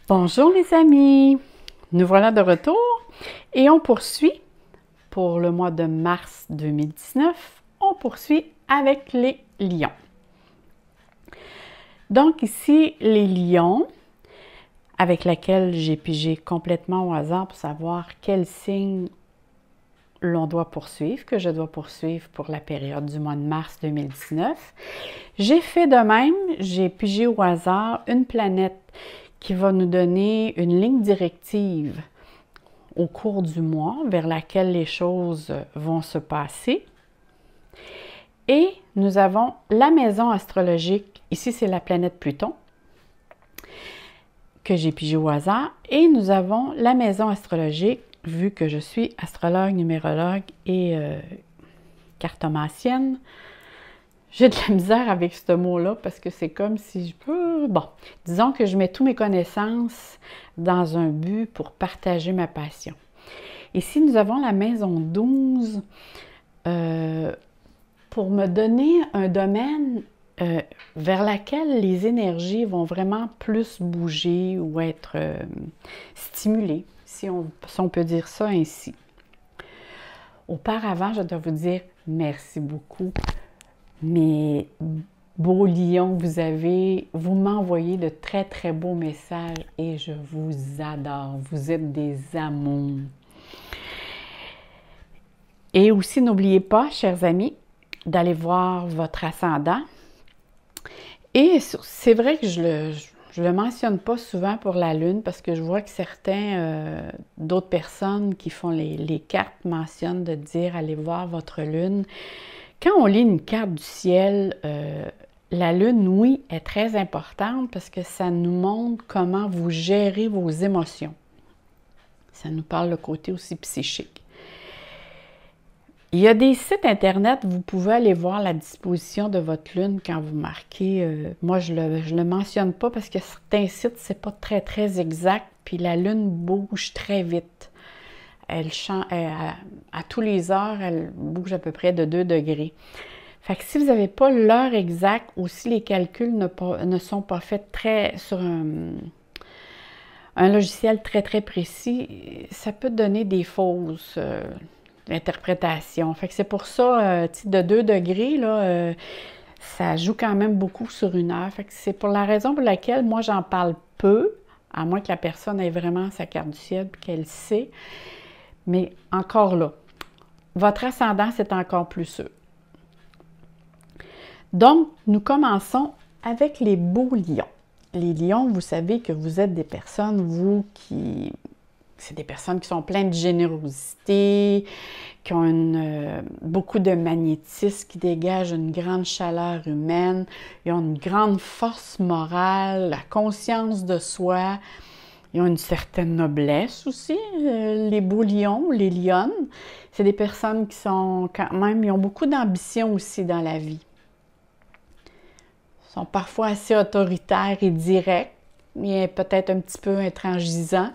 Bonjour les amis, nous voilà de retour et on poursuit pour le mois de mars 2019, on poursuit avec les lions. Donc ici, les lions, avec lesquels j'ai pigé complètement au hasard pour savoir quel signe l'on doit poursuivre, que je dois poursuivre pour la période du mois de mars 2019. J'ai fait de même, j'ai pigé au hasard une planète qui va nous donner une ligne directive au cours du mois vers laquelle les choses vont se passer. Et nous avons la maison astrologique, ici c'est la planète Pluton, que j'ai pigé au hasard, et nous avons la maison astrologique, vu que je suis astrologue, numérologue et cartomancienne. J'ai de la misère avec ce mot-là parce que c'est comme si je peux... Bon, disons que je mets toutes mes connaissances dans un but pour partager ma passion. Ici, nous avons la maison 12 pour me donner un domaine vers lequel les énergies vont vraiment plus bouger ou être stimulées, si on peut dire ça ainsi. Auparavant, je dois vous dire merci beaucoup. Mes beaux lions, vous m'envoyez de très, très beaux messages et je vous adore. Vous êtes des amours. Et aussi, n'oubliez pas, chers amis, d'aller voir votre ascendant. Et c'est vrai que je le mentionne pas souvent pour la Lune parce que je vois que d'autres personnes qui font les cartes mentionnent de dire allez voir votre Lune. Quand on lit une carte du ciel, la Lune, oui, est très importante parce que ça nous montre comment vous gérez vos émotions. Ça nous parle le côté aussi psychique. Il y a des sites Internet, vous pouvez aller voir la disposition de votre Lune quand vous marquez. Moi, je le mentionne pas parce que certains sites, c'est pas très, très exact, puis la Lune bouge très vite. Elle change, à tous les heures, elle bouge à peu près de 2 degrés. Fait que si vous n'avez pas l'heure exacte ou si les calculs ne sont pas faits sur un logiciel très, très précis, ça peut donner des fausses interprétations. Fait que c'est pour ça, de 2 degrés, là, ça joue quand même beaucoup sur une heure. Fait que c'est pour la raison pour laquelle moi, j'en parle peu, à moins que la personne ait vraiment sa carte du ciel et qu'elle sait. Mais encore là, votre ascendant, c'est encore plus sûr. Donc, nous commençons avec les beaux lions. Les lions, vous savez que vous êtes des personnes, c'est des personnes qui sont pleines de générosité, qui ont beaucoup de magnétisme, qui dégagent une grande chaleur humaine, ils ont une grande force morale, la conscience de soi. Ils ont une certaine noblesse aussi, les beaux lions, les lionnes. C'est des personnes qui sont quand même, ils ont beaucoup d'ambition aussi dans la vie. Ils sont parfois assez autoritaires et directs, mais peut-être un petit peu intransigeants.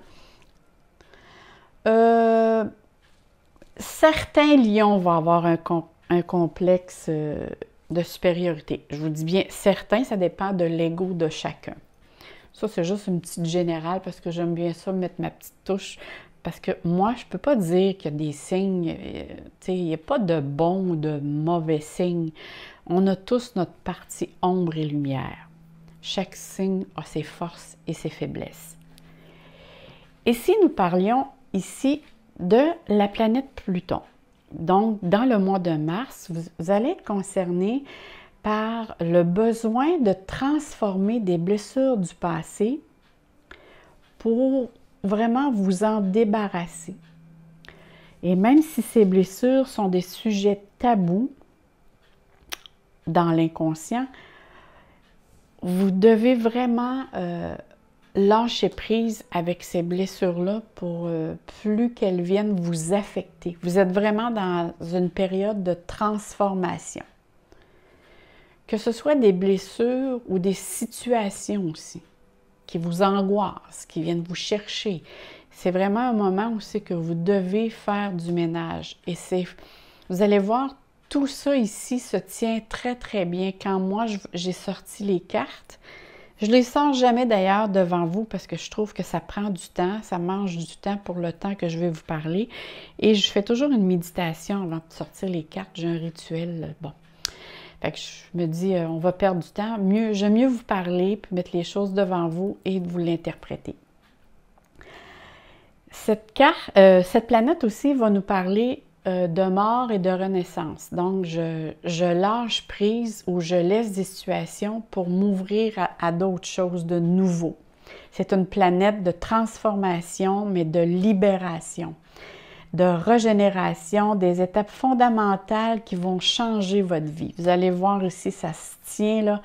Certains lions vont avoir un complexe de supériorité. Je vous dis bien certains, ça dépend de l'ego de chacun. Ça, c'est juste une petite générale parce que j'aime bien ça, mettre ma petite touche. Parce que moi, je ne peux pas dire qu'il y a des signes, il n'y a pas de bons ou de mauvais signes. On a tous notre partie ombre et lumière. Chaque signe a ses forces et ses faiblesses. Et si nous parlions ici de la planète Pluton, donc dans le mois de mars, vous allez être concerné par le besoin de transformer des blessures du passé pour vraiment vous en débarrasser. Et même si ces blessures sont des sujets tabous dans l'inconscient, vous devez vraiment lâcher prise avec ces blessures-là pour plus qu'elles viennent vous affecter. Vous êtes vraiment dans une période de transformation. Que ce soit des blessures ou des situations aussi qui vous angoissent, qui viennent vous chercher. C'est vraiment un moment où c'est que vous devez faire du ménage. Et vous allez voir, tout ça ici se tient très, très bien. Quand moi, j'ai sorti les cartes, Je les sors jamais d'ailleurs devant vous parce que je trouve que ça prend du temps, ça mange du temps pour le temps que je vais vous parler. Et je fais toujours une méditation avant de sortir les cartes. J'ai un rituel, bon. Fait que je me dis, on va perdre du temps. J'aime mieux vous parler, puis mettre les choses devant vous et de vous l'interpréter. Cette planète aussi va nous parler de mort et de renaissance. Donc, je lâche prise ou je laisse des situations pour m'ouvrir à d'autres choses de nouveau. C'est une planète de transformation, mais de libération, de régénération, des étapes fondamentales qui vont changer votre vie. Vous allez voir ici, ça se tient là.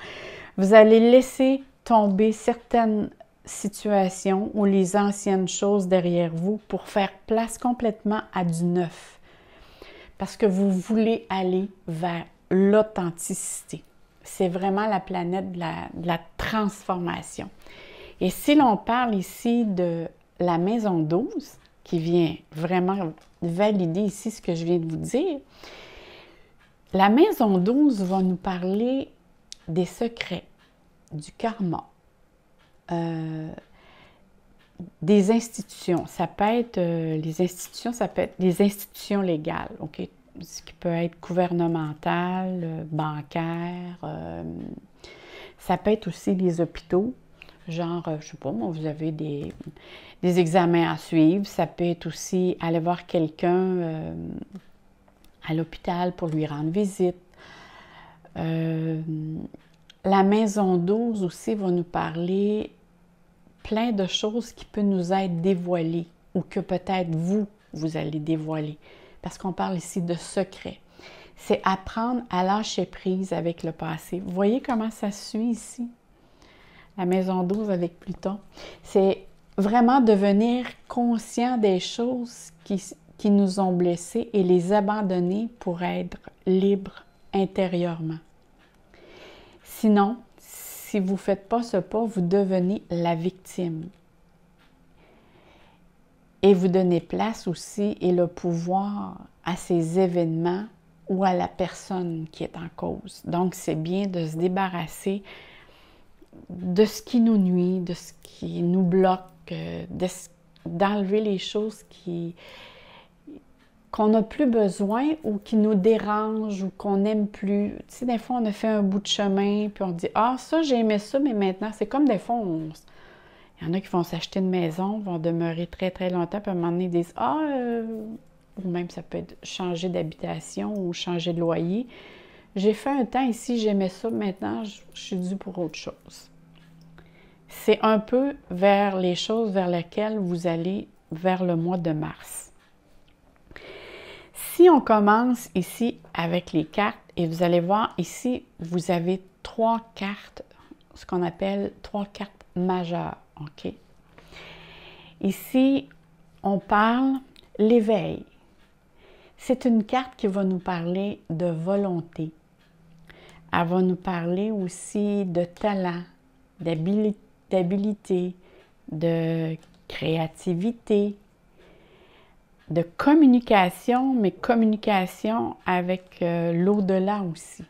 Vous allez laisser tomber certaines situations ou les anciennes choses derrière vous pour faire place complètement à du neuf. Parce que vous voulez aller vers l'authenticité. C'est vraiment la planète de la transformation. Et si l'on parle ici de la maison 12, qui vient vraiment valider ici ce que je viens de vous dire, la maison 12 va nous parler des secrets, du karma, des institutions. Ça peut être les institutions, ça peut être des institutions légales, OK? Ce qui peut être gouvernemental, bancaire. Ça peut être aussi les hôpitaux. Genre, je ne sais pas, vous avez des examens à suivre. Ça peut être aussi aller voir quelqu'un à l'hôpital pour lui rendre visite. La maison 12 aussi va nous parler plein de choses qui peuvent nous être dévoilées ou que peut-être vous allez dévoiler. Parce qu'on parle ici de secrets. C'est apprendre à lâcher prise avec le passé. Vous voyez comment ça suit ici? La maison 12 avec Pluton. C'est vraiment devenir conscient des choses qui nous ont blessés et les abandonner pour être libres intérieurement. Sinon, si vous ne faites pas ce pas, vous devenez la victime. Et vous donnez place aussi et le pouvoir à ces événements ou à la personne qui est en cause. Donc, c'est bien de se débarrasser de ce qui nous nuit, de ce qui nous bloque, d'enlever les choses qu'on n'a plus besoin ou qui nous dérangent ou qu'on n'aime plus. Tu sais, des fois, on a fait un bout de chemin, puis on dit « Ah, ça, j'ai aimé ça, mais maintenant, c'est comme des fois, il y en a qui vont s'acheter une maison, vont demeurer très, très longtemps, puis à un moment donné, ils disent « Ah, ou même ça peut être changer d'habitation ou changer de loyer. J'ai fait un temps ici, j'aimais ça, maintenant, je suis due pour autre chose. » C'est un peu vers les choses vers lesquelles vous allez vers le mois de mars. Si on commence ici avec les cartes, et vous allez voir ici, vous avez 3 cartes, ce qu'on appelle 3 cartes majeures, OK? Ici, on parle l'éveil. C'est une carte qui va nous parler de volonté. Elle va nous parler aussi de talent, d'habilité, de créativité, de communication, mais communication avec l'au-delà aussi.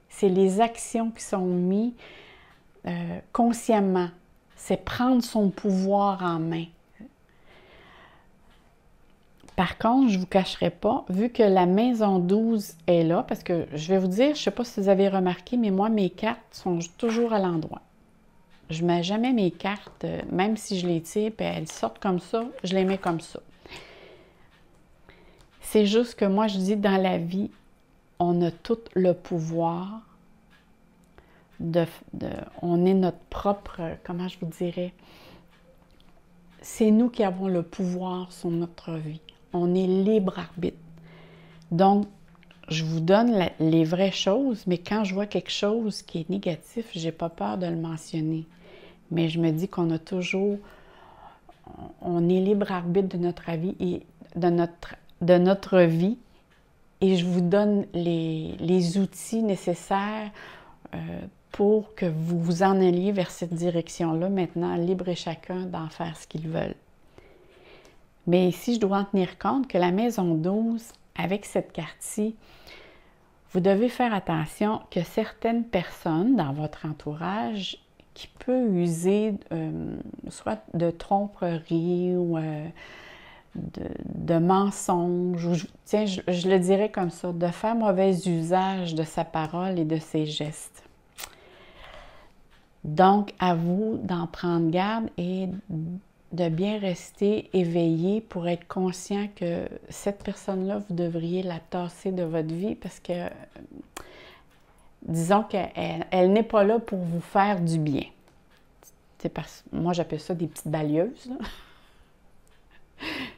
C'est les actions qui sont mises consciemment. C'est prendre son pouvoir en main. Par contre, je ne vous cacherai pas, vu que la maison 12 est là, parce que je vais vous dire, je ne sais pas si vous avez remarqué, mais moi, mes cartes sont toujours à l'endroit. Je ne mets jamais mes cartes, même si je les tire, puis elles sortent comme ça, je les mets comme ça. C'est juste que moi, je dis, dans la vie, on a tout le pouvoir on est notre propre, comment je vous dirais, c'est nous qui avons le pouvoir sur notre vie. On est libre arbitre. Donc, je vous donne les vraies choses, mais quand je vois quelque chose qui est négatif, je n'ai pas peur de le mentionner. Mais je me dis qu'on a toujours, on est libre arbitre de notre avis et de notre vie. Et je vous donne les outils nécessaires pour que vous vous en alliez vers cette direction-là. Maintenant, libre et chacun d'en faire ce qu'ils veulent. Mais ici, je dois en tenir compte que la maison 12, avec cette carte-ci, vous devez faire attention que certaines personnes dans votre entourage qui peut user soit de tromperie ou de mensonges, ou tiens, je le dirais comme ça, de faire mauvais usage de sa parole et de ses gestes. Donc, à vous d'en prendre garde et de bien rester éveillé pour être conscient que cette personne-là, vous devriez la tasser de votre vie parce que, disons qu'elle n'est pas là pour vous faire du bien. Moi, j'appelle ça des petites balayeuses, là.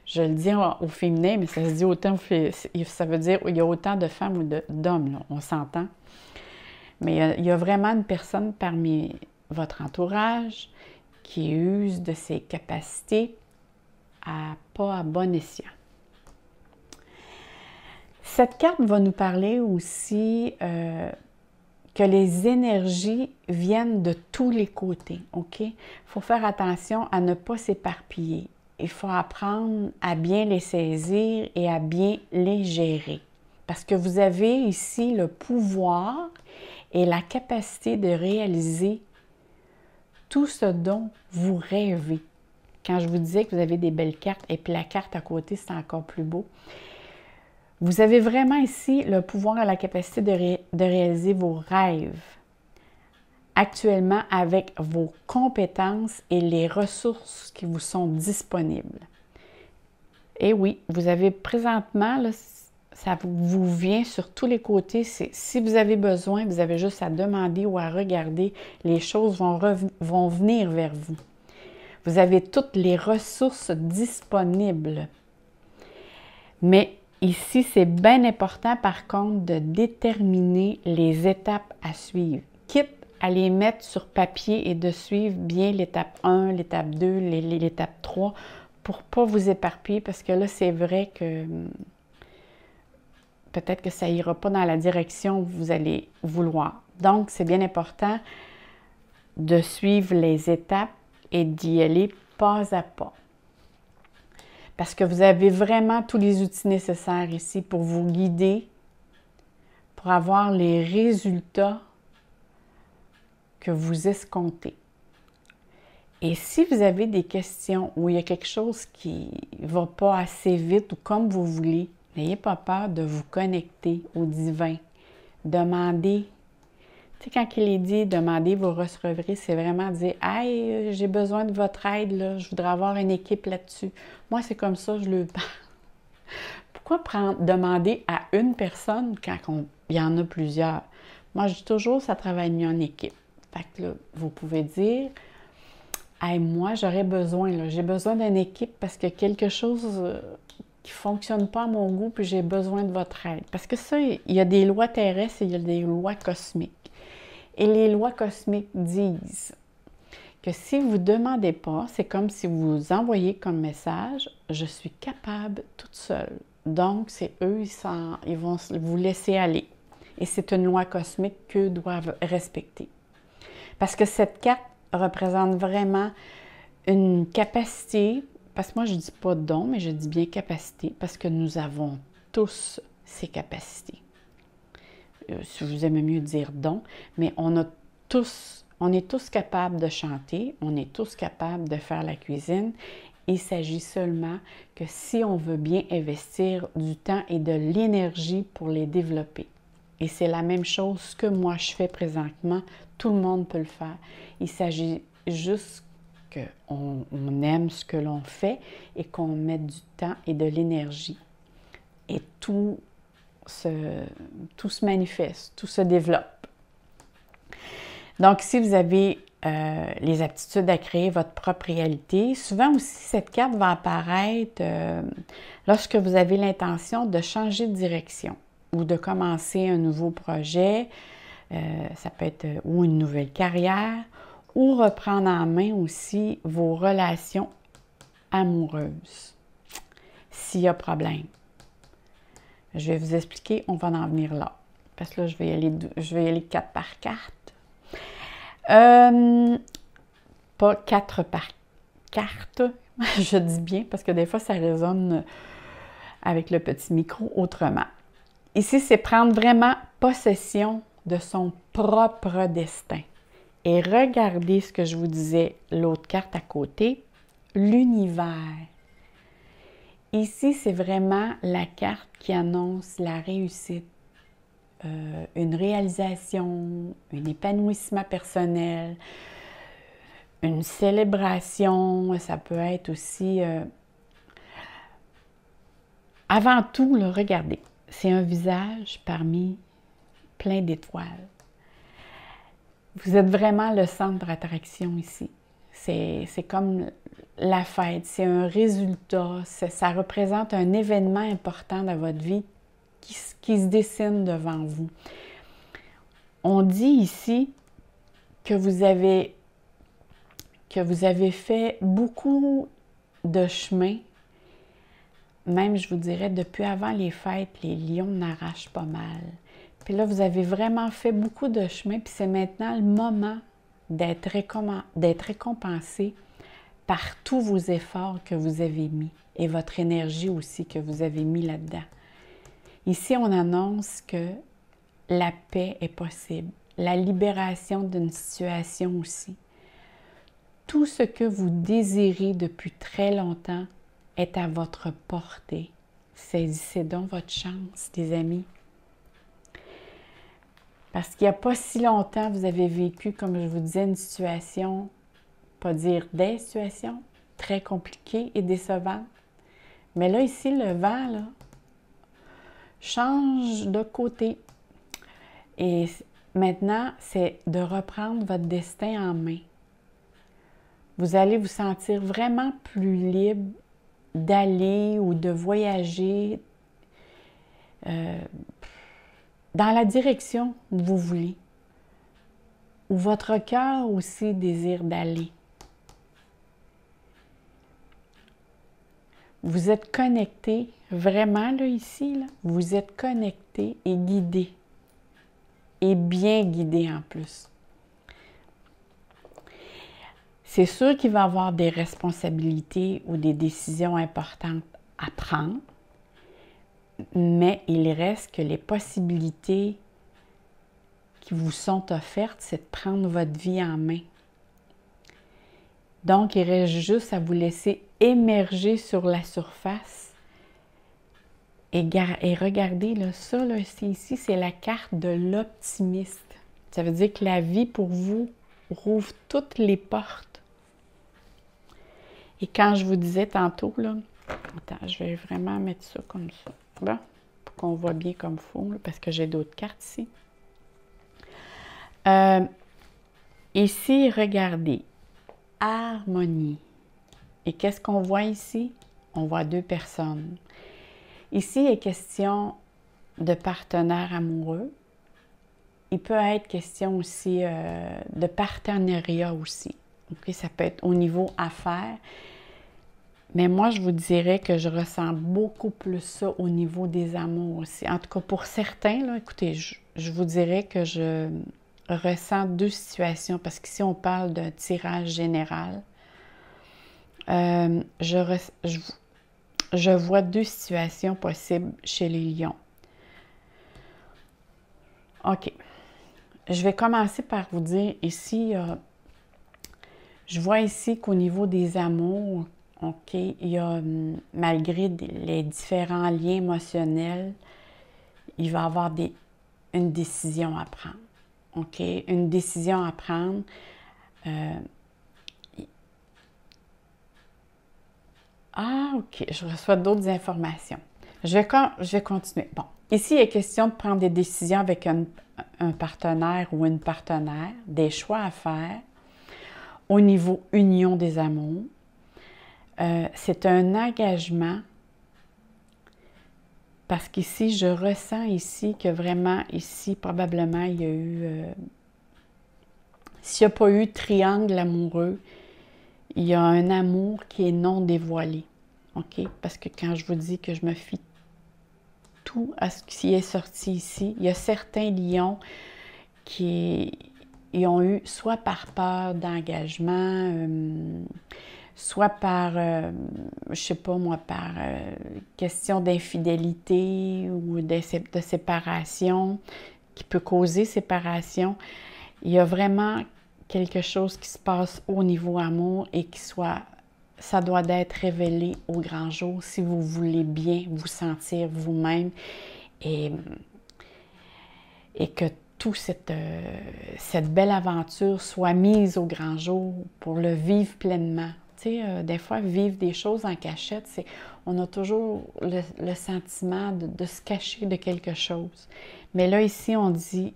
Je le dis au féminin, mais ça se dit autant, ça veut dire qu'il y a autant de femmes ou d'hommes, là, on s'entend. Mais il y a vraiment une personne parmi votre entourage qui use de ses capacités pas à bon escient. Cette carte va nous parler aussi que les énergies viennent de tous les côtés, OK? Il faut faire attention à ne pas s'éparpiller. Il faut apprendre à bien les saisir et à bien les gérer. Parce que vous avez ici le pouvoir et la capacité de réaliser tout ce dont vous rêvez. Quand je vous disais que vous avez des belles cartes, et puis la carte à côté, c'est encore plus beau. Vous avez vraiment ici le pouvoir et la capacité de réaliser vos rêves actuellement avec vos compétences et les ressources qui vous sont disponibles. Et oui, vous avez présentement, là, ça vous vient sur tous les côtés. Si vous avez besoin, vous avez juste à demander ou à regarder. Les choses vont venir vers vous. Vous avez toutes les ressources disponibles. Mais ici, c'est bien important, par contre, de déterminer les étapes à suivre. Quitte à les mettre sur papier et de suivre bien l'étape 1, l'étape 2, l'étape 3 pour ne pas vous éparpiller, parce que là, c'est vrai que peut-être que ça n'ira pas dans la direction où vous allez vouloir. Donc, c'est bien important de suivre les étapes et d'y aller pas à pas. Parce que vous avez vraiment tous les outils nécessaires ici pour vous guider, pour avoir les résultats que vous escomptez. Et si vous avez des questions ou il y a quelque chose qui ne va pas assez vite ou comme vous voulez, n'ayez pas peur de vous connecter au divin. Demandez. Tu sais, quand il est dit « demandez, vous recevrez », c'est vraiment dire « Hey, j'ai besoin de votre aide, là, je voudrais avoir une équipe là-dessus. » Moi, c'est comme ça, je le parle. Pourquoi demander à une personne quand il y en a plusieurs? Moi, je dis toujours, ça travaille mieux en équipe. Fait que là, vous pouvez dire « Hey, moi, j'aurais besoin, là, j'ai besoin d'une équipe parce que quelque chose qui ne fonctionne pas à mon goût, puis j'ai besoin de votre aide. » Parce que ça, il y a des lois terrestres et il y a des lois cosmiques. Et les lois cosmiques disent que si vous ne demandez pas, c'est comme si vous envoyez comme message « Je suis capable toute seule ». Donc, c'est eux, ils vont vous laisser aller. Et c'est une loi cosmique qu'eux doivent respecter. Parce que cette carte représente vraiment une capacité, parce que moi, je ne dis pas don, mais je dis bien capacité, parce que nous avons tous ces capacités. Si vous aimez mieux dire don, mais on est tous capables de chanter, on est tous capables de faire la cuisine. Il s'agit seulement que si on veut bien investir du temps et de l'énergie pour les développer. Et c'est la même chose que moi je fais présentement, tout le monde peut le faire. Il s'agit juste qu'on aime ce que l'on fait et qu'on mette du temps et de l'énergie. Et tout se manifeste, tout se développe. Donc, si vous avez les aptitudes à créer votre propre réalité, souvent aussi, cette carte va apparaître lorsque vous avez l'intention de changer de direction ou de commencer un nouveau projet, ça peut être ou une nouvelle carrière, ou reprendre en main aussi vos relations amoureuses, s'il y a problème. Je vais vous expliquer, on va en venir là. Parce que là, je vais y aller carte par carte. Pas 4 par carte, je dis bien, parce que des fois, ça résonne avec le petit micro autrement. Ici, c'est prendre vraiment possession de son propre destin. Et regardez ce que je vous disais, l'autre carte à côté, l'univers. Ici, c'est vraiment la carte qui annonce la réussite, une réalisation, un épanouissement personnel, une célébration. Ça peut être aussi... Avant tout, là, regardez, c'est un visage parmi plein d'étoiles. Vous êtes vraiment le centre d'attraction ici. C'est comme la fête, c'est un résultat, ça représente un événement important dans votre vie qui se dessine devant vous. On dit ici que vous avez fait beaucoup de chemin. Même, je vous dirais, depuis avant les fêtes, les lions n'arrachent pas mal. Puis là, vous avez vraiment fait beaucoup de chemin, puis c'est maintenant le moment d'être récompensé par tous vos efforts que vous avez mis et votre énergie aussi que vous avez mis là-dedans. Ici, on annonce que la paix est possible, la libération d'une situation aussi. Tout ce que vous désirez depuis très longtemps est à votre portée. Saisissez donc votre chance, les amis. Parce qu'il n'y a pas si longtemps, vous avez vécu, comme je vous disais, une situation, pas dire des situations, très compliquées et décevantes. Mais là, ici, le vent, là, change de côté. Et maintenant, c'est de reprendre votre destin en main. Vous allez vous sentir vraiment plus libre d'aller ou de voyager dans la direction où vous voulez, où votre cœur aussi désire d'aller. Vous êtes connecté, vraiment là ici, là, vous êtes connecté et guidé, et bien guidé en plus. C'est sûr qu'il va y avoir des responsabilités ou des décisions importantes à prendre, mais il reste que les possibilités qui vous sont offertes, c'est de prendre votre vie en main. Donc, il reste juste à vous laisser émerger sur la surface et regardez, là, ça, là, ici, c'est la carte de l'optimiste. Ça veut dire que la vie, pour vous, rouvre toutes les portes. Et quand je vous disais tantôt, là, attends, je vais vraiment mettre ça comme ça. Bon, pour qu'on voit bien comme il faut, là, parce que j'ai d'autres cartes ici. Ici, regardez, harmonie. Et qu'est-ce qu'on voit ici? On voit deux personnes. Ici, il est question de partenaires amoureux. Il peut être question aussi de partenariat aussi. Okay? Ça peut être au niveau affaires. Mais moi, je vous dirais que je ressens beaucoup plus ça au niveau des amours aussi. En tout cas, pour certains, là, écoutez, je vous dirais que je ressens deux situations, parce qu'ici, on parle d'un tirage général. Je vois deux situations possibles chez les lions. OK. Je vais commencer par vous dire ici, je vois ici qu'au niveau des amours, OK, il y a, malgré les différents liens émotionnels, il va y avoir une décision à prendre. OK? Une décision à prendre. OK, je reçois d'autres informations. Je vais continuer. Bon, ici, il est question de prendre des décisions avec un partenaire ou une partenaire, des choix à faire au niveau union des amours. C'est un engagement parce qu'ici, je ressens ici que vraiment, ici, probablement, il y a eu... s'il n'y a pas eu triangle amoureux, il y a un amour qui est non dévoilé. OK? Parce que quand je vous dis que je me fie tout à ce qui est sorti ici, il y a certains lions qui ont eu, soit par peur d'engagement, soit par, je sais pas moi, par question d'infidélité ou de séparation, qui peut causer séparation. Il y a vraiment quelque chose qui se passe au niveau amour et ça doit être révélé au grand jour si vous voulez bien vous sentir vous-même et que toute cette belle aventure soit mise au grand jour pour le vivre pleinement. Tu sais, des fois, vivre des choses en cachette, on a toujours le sentiment de se cacher de quelque chose. Mais là, ici, on dit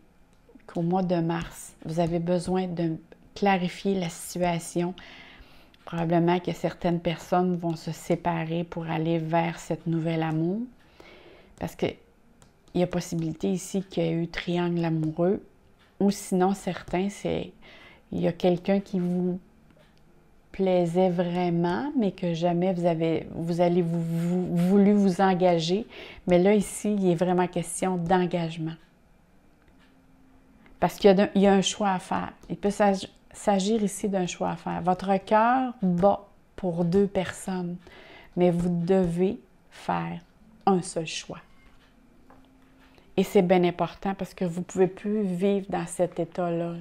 qu'au mois de mars, vous avez besoin de clarifier la situation. Probablement que certaines personnes vont se séparer pour aller vers cette nouvelle amour. Parce qu'il y a possibilité ici qu'il y ait eu triangle amoureux. Ou sinon, certains, il y a quelqu'un qui vous plaisait vraiment, mais que jamais vous allez voulu vous engager. Mais là, ici, il est vraiment question d'engagement. Parce qu'il y a un choix à faire. Il peut s'agir ici d'un choix à faire. Votre cœur bat pour 2 personnes, mais vous devez faire un seul choix. Et c'est bien important parce que vous ne pouvez plus vivre dans cet état-là.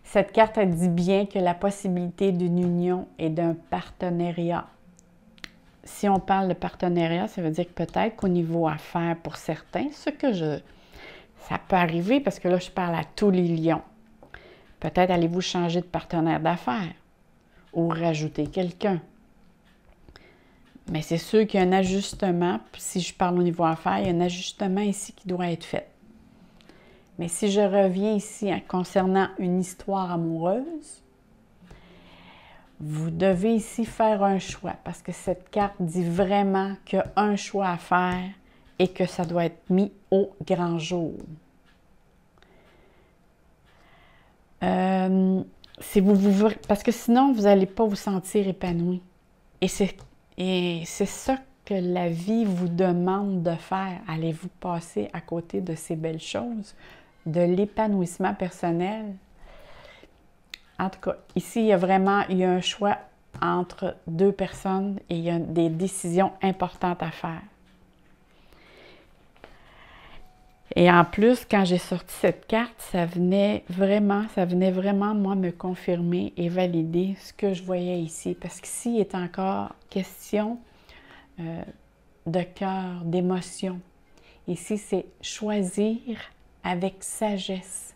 Cette carte, elle dit bien que la possibilité d'une union et d'un partenariat. Si on parle de partenariat, ça veut dire que peut-être qu'au niveau affaires pour certains, ça peut arriver parce que là, je parle à tous les lions. Peut-être allez-vous changer de partenaire d'affaires ou rajouter quelqu'un. Mais c'est sûr qu'il y a un ajustement. Si je parle au niveau affaires, il y a un ajustement ici qui doit être fait. Mais si je reviens ici concernant une histoire amoureuse, vous devez ici faire un choix parce que cette carte dit vraiment qu'il y a un choix à faire et que ça doit être mis au grand jour. Parce que sinon, vous n'allez pas vous sentir épanoui. Et c'est ça que la vie vous demande de faire. Allez-vous passer à côté de ces belles choses, de l'épanouissement personnel? En tout cas, ici, il y a un choix entre 2 personnes et il y a des décisions importantes à faire. Et en plus, quand j'ai sorti cette carte, ça venait vraiment, moi, me confirmer et valider ce que je voyais ici. Parce qu'ici, il est encore question de cœur, d'émotion. Ici, c'est choisir avec sagesse.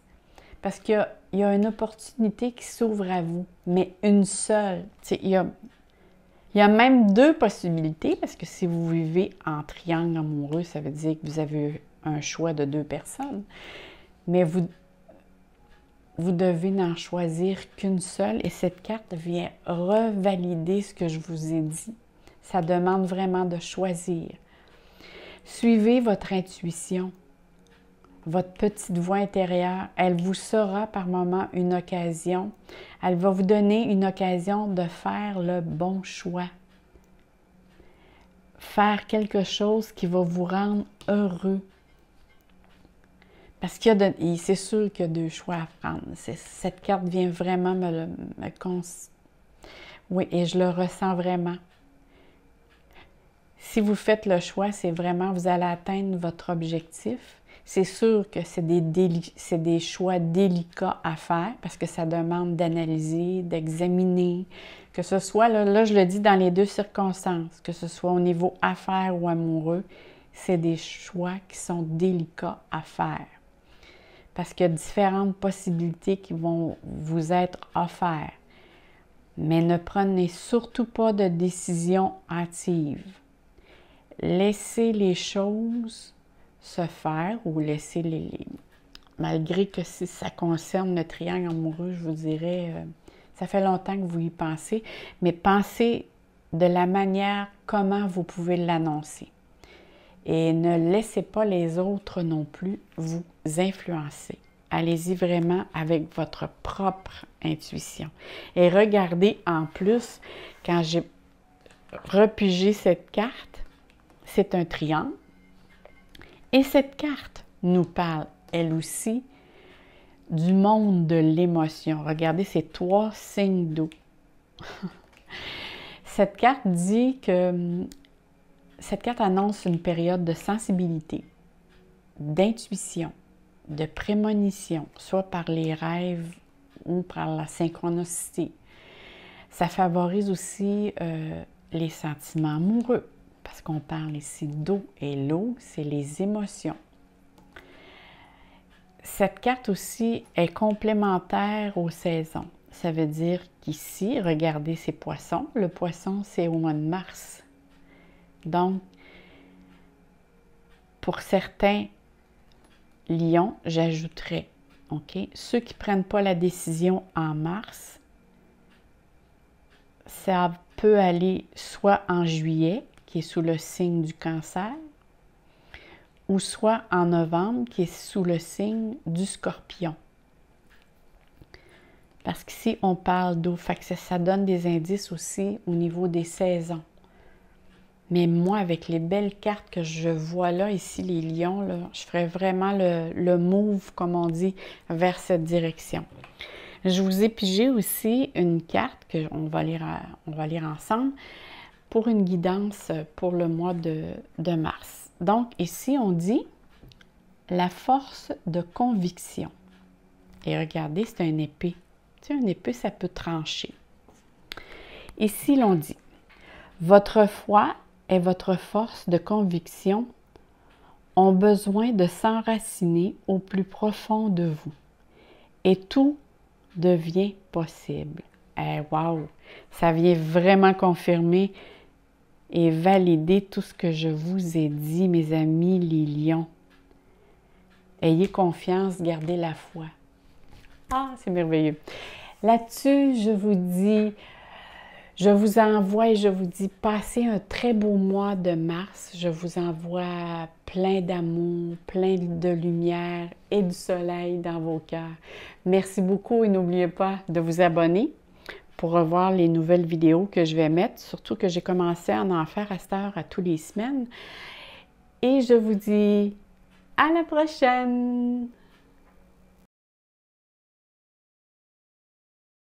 Parce qu'il y a une opportunité qui s'ouvre à vous, mais une seule. Il y a même 2 possibilités, parce que si vous vivez en triangle amoureux, ça veut dire que vous avez un choix de 2 personnes. Mais vous devez n'en choisir qu'une seule, et cette carte vient revalider ce que je vous ai dit. Ça demande vraiment de choisir. Suivez votre intuition. Votre petite voix intérieure, elle vous sera par moments une occasion. Elle va vous donner une occasion de faire le bon choix. Faire quelque chose qui va vous rendre heureux. Parce c'est sûr qu'il y a 2 choix à prendre. Cette carte vient vraiment Oui, et je le ressens vraiment. Si vous faites le choix, c'est vraiment, vous allez atteindre votre objectif. C'est sûr que c'est des choix délicats à faire parce que ça demande d'analyser, d'examiner, que ce soit, là je le dis dans les 2 circonstances, que ce soit au niveau affaires ou amoureux, c'est des choix qui sont délicats à faire. Parce qu'il y a différentes possibilités qui vont vous être offertes. Mais ne prenez surtout pas de décision hâtive. Laissez les choses se faire ou malgré que si ça concerne le triangle amoureux, je vous dirais, ça fait longtemps que vous y pensez, mais pensez de la manière comment vous pouvez l'annoncer. Et ne laissez pas les autres non plus vous influencer. Allez-y vraiment avec votre propre intuition. Et regardez en plus, quand j'ai repigé cette carte, c'est un triangle. Et cette carte nous parle, elle aussi, du monde de l'émotion. Regardez ces 3 signes d'eau. Cette carte annonce une période de sensibilité, d'intuition, de prémonition, soit par les rêves ou par la synchronicité. Ça favorise aussi les sentiments amoureux, parce qu'on parle ici d'eau, et l'eau, c'est les émotions. Cette carte aussi est complémentaire aux saisons. Ça veut dire qu'ici, regardez ces poissons. Le poisson, c'est au mois de mars. Donc, pour certains lions, j'ajouterais, OK? Ceux qui ne prennent pas la décision en mars, ça peut aller soit en juillet, qui est sous le signe du Cancer, ou soit en novembre, qui est sous le signe du Scorpion. Parce qu'ici, on parle d'eau, fait que ça donne des indices aussi au niveau des saisons. Mais moi, avec les belles cartes que je vois là, ici, les lions, là, je ferais vraiment le move, comme on dit, vers cette direction. Je vous ai pigé aussi une carte qu'on va lire ensemble pour une guidance pour le mois de mars. Donc, ici, on dit la force de conviction. Et regardez, c'est une épée. Tu sais, une épée, ça peut trancher. Ici, l'on dit, votre foi et votre force de conviction ont besoin de s'enraciner au plus profond de vous. Et tout devient possible. Eh, wow! Ça vient vraiment confirmer et valider tout ce que je vous ai dit, mes amis les lions. Ayez confiance, gardez la foi. Ah, c'est merveilleux. Là-dessus, je vous dis, je vous envoie et je vous dis, passez un très beau mois de mars. Je vous envoie plein d'amour, plein de lumière et du soleil dans vos cœurs. Merci beaucoup et n'oubliez pas de vous abonner pour revoir les nouvelles vidéos que je vais mettre, surtout que j'ai commencé à en faire à cette heure à tous les semaines. Et je vous dis à la prochaine!